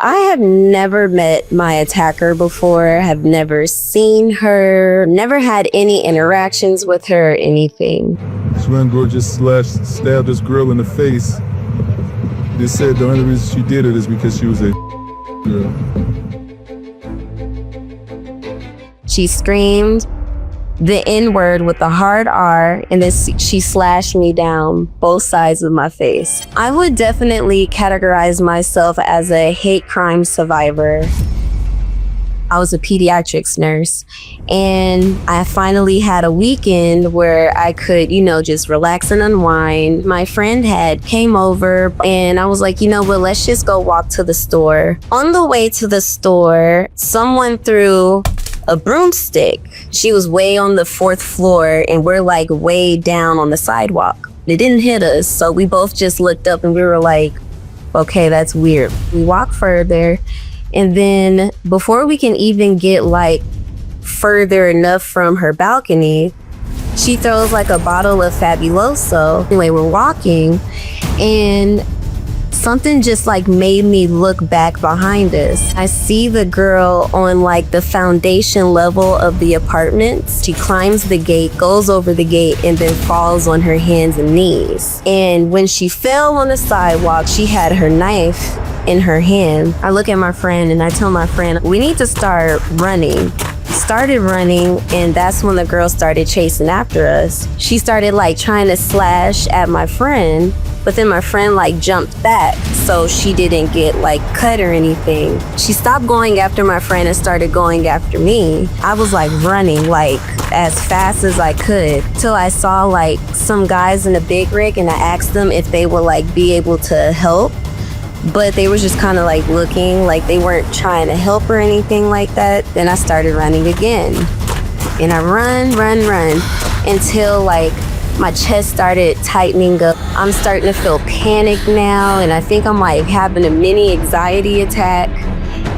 I have never met my attacker before, have never seen her, never had any interactions with her or anything. This one girl just stabbed this girl in the face. They said the only reason she did it is because she was a girl. She screamed the N-word with a hard R, and then she slashed me down both sides of my face. I would definitely categorize myself as a hate crime survivor. I was a pediatrics nurse, and I finally had a weekend where I could, just relax and unwind. My friend had came over, and I was like, let's just go walk to the store. On the way to the store, someone threw a broomstick. She was way on the 4th floor, and we're like way down on the sidewalk. It didn't hit us, so we both just looked up and we were like, okay, that's weird. We walked further, and then before we can even get like further enough from her balcony, she throws like a bottle of Fabuloso. Anyway, we're walking, and something just like made me look back behind us. I see the girl on like the foundation level of the apartments. She climbs the gate, goes over the gate, and then falls on her hands and knees. And when she fell on the sidewalk, she had her knife in her hand. I look at my friend and I tell my friend, we need to start running. Started running, and that's when the girl started chasing after us. She started like trying to slash at my friend, but then my friend like jumped back, so she didn't get like cut or anything. She stopped going after my friend and started going after me. I was like running like as fast as I could till I saw like some guys in a big rig, and I asked them if they would like be able to help. But they were just kind of like looking like they weren't trying to help or anything like that. Then I started running again. And I run until like my chest started tightening up. I'm starting to feel panic now, and I think I'm like having a mini anxiety attack.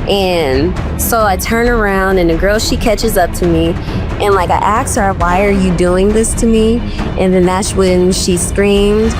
And so I turn around, and the girl, she catches up to me, and like I asked her, why are you doing this to me? And then that's when she screamed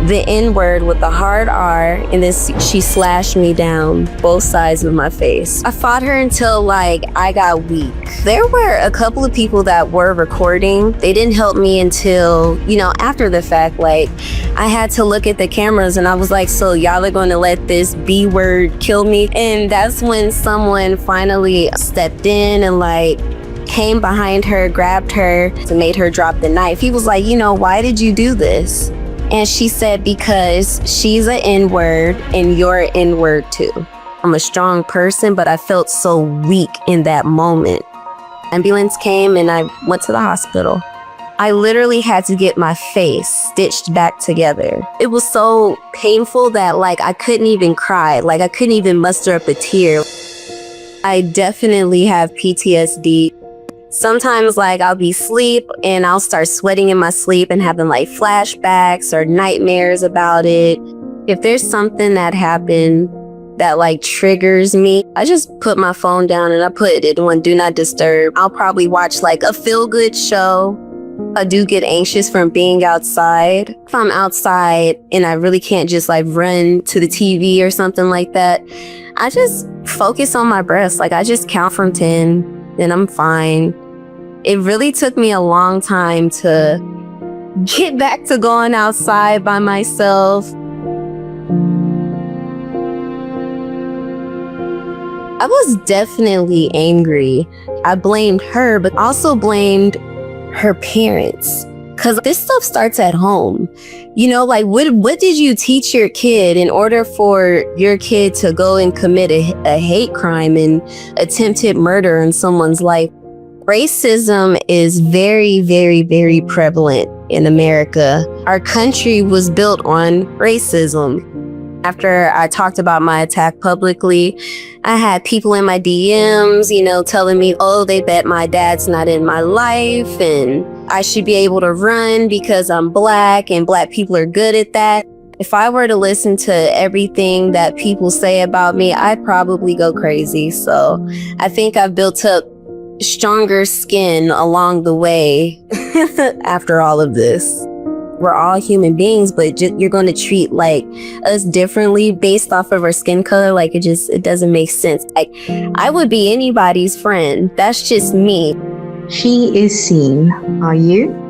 the N-word with the hard R, and then she slashed me down both sides of my face. I fought her until like I got weak. There were a couple of people that were recording. They didn't help me until, after the fact. Like, I had to look at the cameras, and I was like, so y'all are gonna let this B-word kill me? And that's when someone finally stepped in and like came behind her, grabbed her, and made her drop the knife. He was like, why did you do this? And she said, because she's an N-word and you're an N-word too. I'm a strong person, but I felt so weak in that moment. Ambulance came and I went to the hospital. I literally had to get my face stitched back together. It was so painful that like I couldn't even cry. Like I couldn't even muster up a tear. I definitely have PTSD. Sometimes like I'll be asleep and I'll start sweating in my sleep and having like flashbacks or nightmares about it. If there's something that happened that like triggers me, I just put my phone down and I put it on do not disturb. I'll probably watch like a feel-good show. I do get anxious from being outside. If I'm outside and I really can't just like run to the TV or something like that, I just focus on my breaths. Like I just count from 10 and I'm fine. It really took me a long time to get back to going outside by myself. I was definitely angry. I blamed her, but also blamed her parents. Because this stuff starts at home. Like what did you teach your kid in order for your kid to go and commit a hate crime and attempted murder in someone's life? Racism is very, very, very prevalent in America. Our country was built on racism. After I talked about my attack publicly, I had people in my DMs, telling me, oh, they bet my dad's not in my life and I should be able to run because I'm Black and Black people are good at that. If I were to listen to everything that people say about me, I'd probably go crazy. So I think I've built up stronger skin along the way after all of this. we're all human beings, but you're going to treat like us differently based off of our skin color. Like it doesn't make sense. Like I would be anybody's friend. That's just me. She is seen. Are you?